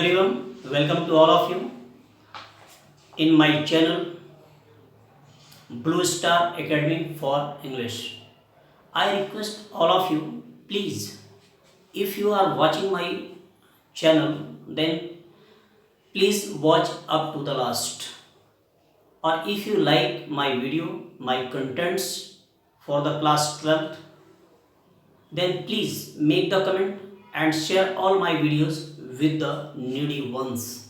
Everyone, welcome to all of you in my channel Blue Star Academy for English. I request all of you, please, if you are watching my channel, then please watch up to the last. Or if you like my video, my contents for the class 12th, then please make the comment and share all my videos with the needy ones.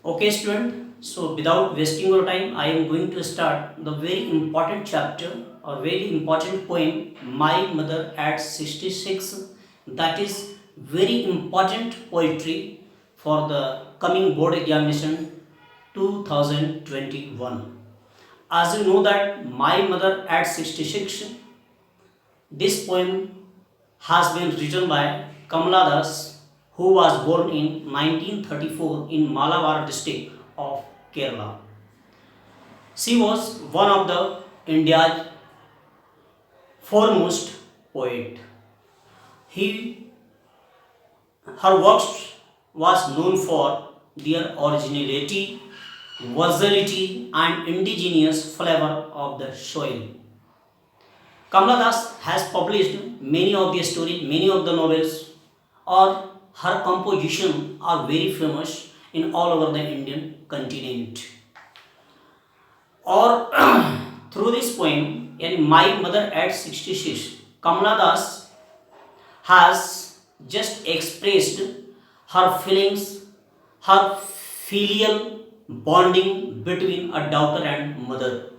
Okay, student. So without wasting your time, I am going to start the very important chapter or very important poem, My Mother at 66. That is very important poetry for the coming board examination 2021. As you know that My Mother at 66, this poem has been written by Kamala Das, who was born in 1934 in Malabar district of Kerala. She was one of the India's foremost poet. He, her works was known for their originality, versatility, and indigenous flavor of the soil. Kamala Das has published many of the stories, many of the novels, or her composition are very famous in all over the Indian continent. Or through this poem, in My Mother at 66, Kamala Das has just expressed her feelings, her filial bonding between a daughter and mother.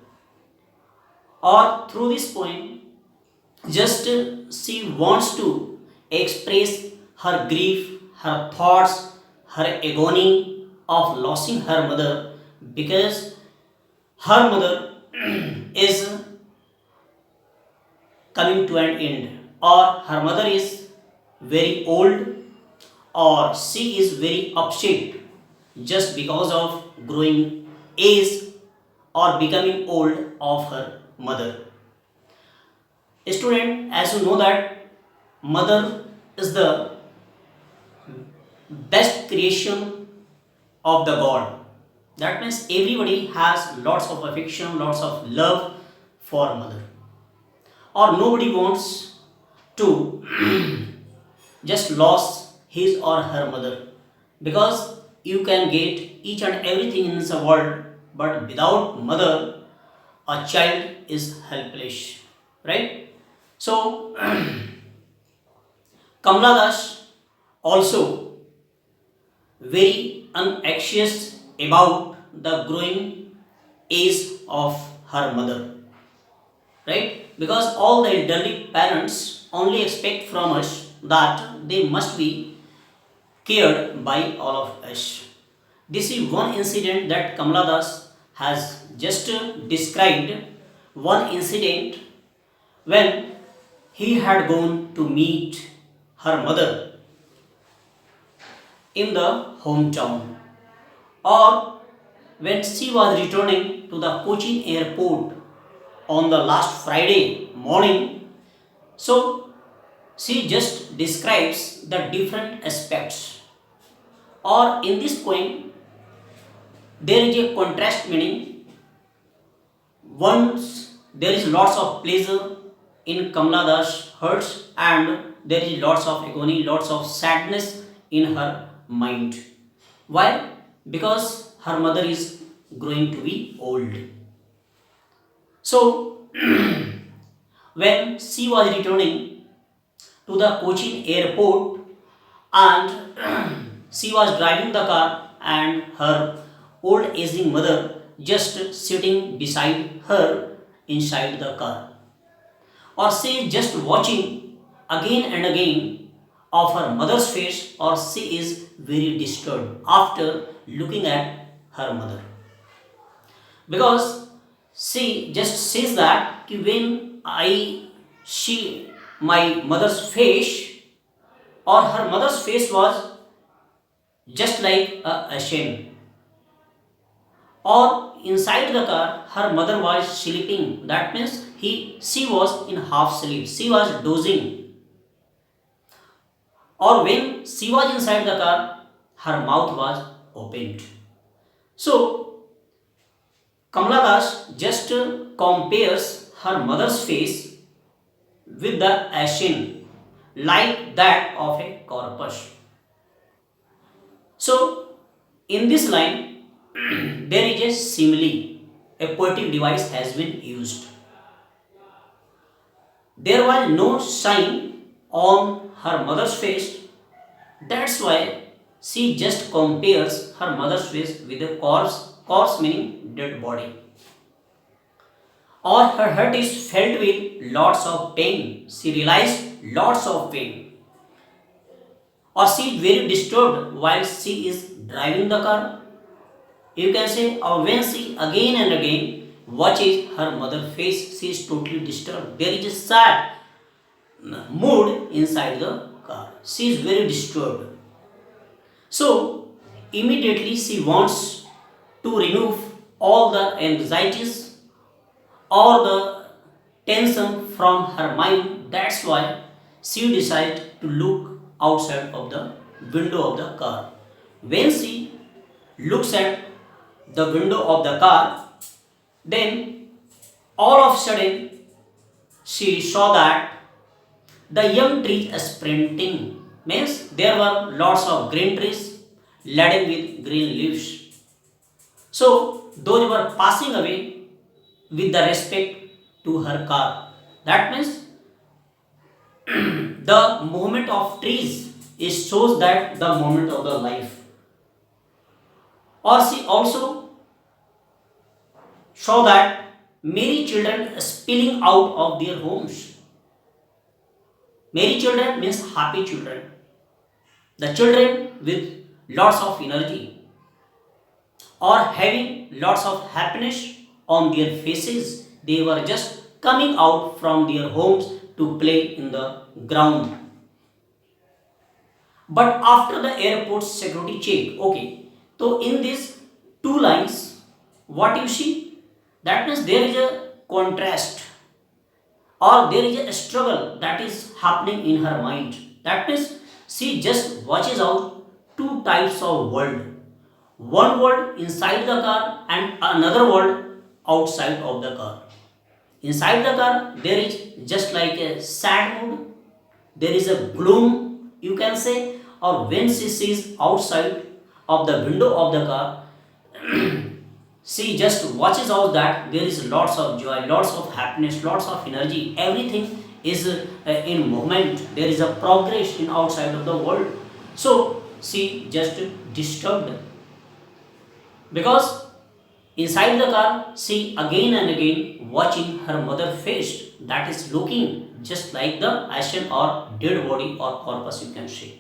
Or through this poem, just she wants to express her grief, her thoughts, her agony of losing her mother because her mother is coming to an end, or her mother is very old, or she is very upset just because of growing age or becoming old of her mother. Student, as you know that mother is the best creation of the God. That means everybody has lots of affection, lots of love for mother. Or nobody wants to just lose his or her mother, because you can get each and everything in this world, but without mother, a child is helpless, right? So, Kamala Das also very anxious about the growing age of her mother, right? Because all the elderly parents only expect from us that they must be cared by all of us. This is one incident that Kamala Das has just described. One incident when he had gone to meet her mother in the hometown, or when she was returning to the Cochin airport on the last Friday morning. So she just describes the different aspects, or in this poem there is a contrast, meaning once there is lots of pleasure in Kamala Das hearts, and there is lots of agony, lots of sadness in her mind. Why? Because her mother is growing to be old. So when she was returning to the Cochin airport, and she was driving the car, and her old aging mother just sitting beside her inside the car, or she just watching again and again of her mother's face, or she is very disturbed after looking at her mother, because she just says that when I see my mother's face, or her mother's face was just like a shame, or inside the car her mother was sleeping. That means she was in half sleep, she was dozing, or when she was inside the car, her mouth was opened. So Kamala Das just compares her mother's face with the ashen like that of a corpus. So in this line there is a simile, a poetic device has been used. There was no shine on her mother's face, that's why she just compares her mother's face with a corpse meaning dead body. Or her heart is filled with lots of pain, she realized lots of pain. Or she is very disturbed while she is driving the car. You can say, or when she again and again watches her mother's face, she is totally disturbed. There is a sad mood inside the car. She is very disturbed. So immediately she wants to remove all the anxieties or the tension from her mind. That's why she decided to look outside of the window of the car. When she looks at the window of the car, then all of a sudden she saw that the young trees sprinting, means there were lots of green trees laden with green leaves. So those were passing away with the respect to her car. That means the movement of trees is shows that the movement of the life. Or she also saw that many children spilling out of their homes. Merry children means happy children, the children with lots of energy or having lots of happiness on their faces. They were just coming out from their homes to play in the ground. But after the airport security check, okay, so in these two lines, what you see? That means there is a contrast or there is a struggle that is happening in her mind. That means she just watches out two types of world. One world inside the car and another world outside of the car. Inside the car there is just like a sad mood, there is a gloom, you can say. Or when she sees outside of the window of the car, she just watches out that there is lots of joy, lots of happiness, lots of energy, everything is in movement, there is a progress in outside of the world. So she just disturbed, because inside the car she again and again watching her mother face, that is looking just like the ashen or dead body or corpus, you can say.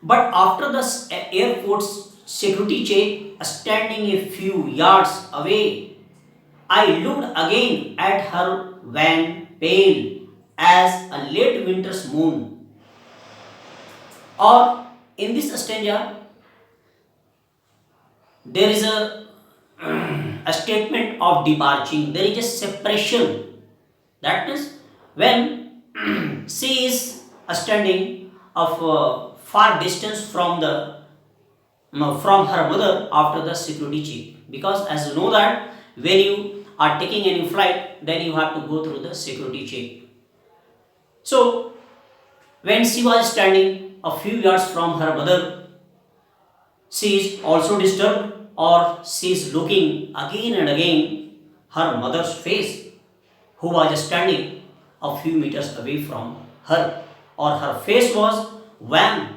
But after the airport's security check, standing a few yards away, I looked again at her van, pale as a late winter's moon. Or in this stanza, there is a statement of departing, there is a separation. That means when she is standing of far distance from her mother after the security check, because as you know that when you are taking any flight, then you have to go through the security check. So when she was standing a few yards from her mother, she is also disturbed, or she is looking again and again her mother's face, who was standing a few meters away from her, or her face was wan,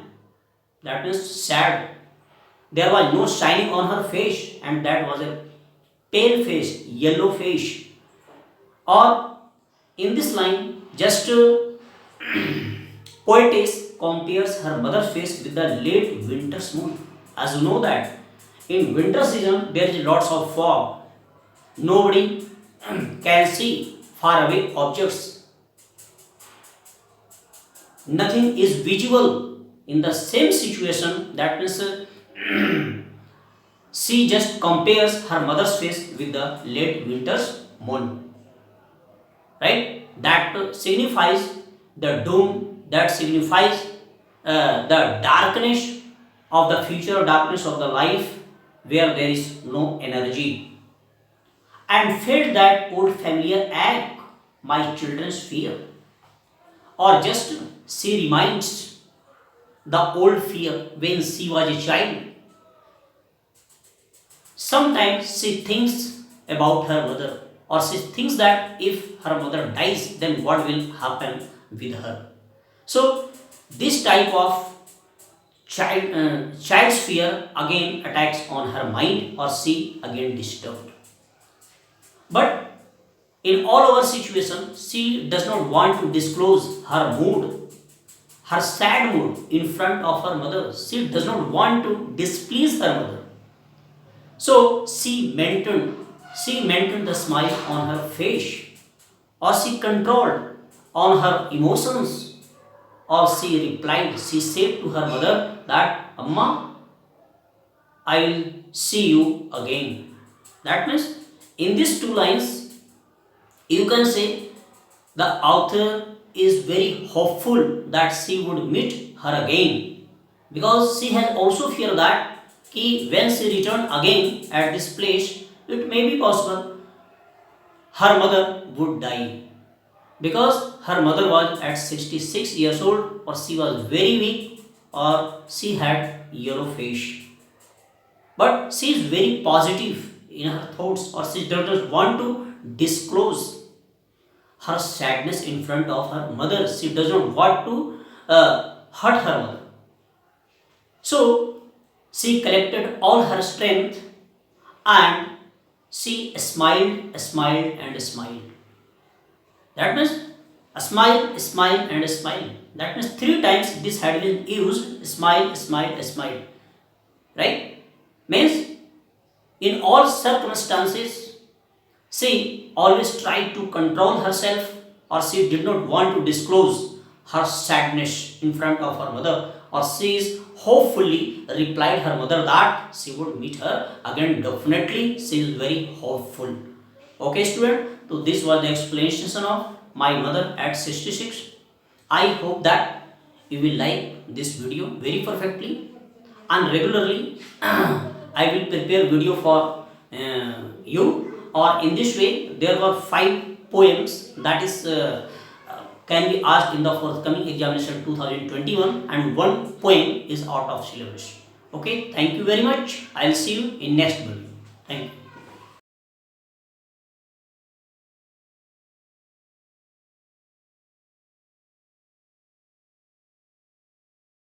that means sad. There was no shining on her face, and that was a pale face, yellow face. Or in this line, just poetess compares her mother's face with the late winter's moon. As you know that in winter season there is lots of fog, nobody can see far away objects, nothing is visible. In the same situation, that means she just compares her mother's face with the late winter's moon, right? That signifies the doom that signifies the darkness of the future, darkness of the life where there is no energy, and felt that old familiar ache, my children's fear. Or just she reminds the old fear when she was a child. Sometimes she thinks about her mother, or she thinks that if her mother dies, then what will happen with her? So, this type of child's fear again attacks on her mind, or she again disturbed. But in all our situations, she does not want to disclose her mood, her sad mood in front of her mother. She does not want to displease her mother. So she maintained the smile on her face, or she controlled on her emotions, or she replied, she said to her mother that Amma, I will see you again. That means in these two lines you can say the author is very hopeful that she would meet her again, because she has also fear that when she return again at this place, it may be possible her mother would die, because her mother was at 66 years old, or she was very weak, or she had yellow face. But she is very positive in her thoughts, or she does not want to disclose her sadness in front of her mother. She does not want to hurt her mother. So she collected all her strength, and she smiled, smiled, and smiled. That means a smile, smile, and a smile. That means three times this had been used: smile, smile, smile. Right? Means in all circumstances, she always tried to control herself, or she did not want to disclose her sadness in front of her mother, or she is hopefully replied her mother that she would meet her again. Definitely, she is very hopeful. Okay, student. So this was the explanation of my mother at 66. I hope that you will like this video very perfectly, and regularly I will prepare video for you. Or in this way, there were 5 poems that is can be asked in the forthcoming examination 2021, and one poem is out of syllabus. Okay, thank you very much. I'll see you in next video. Thank you.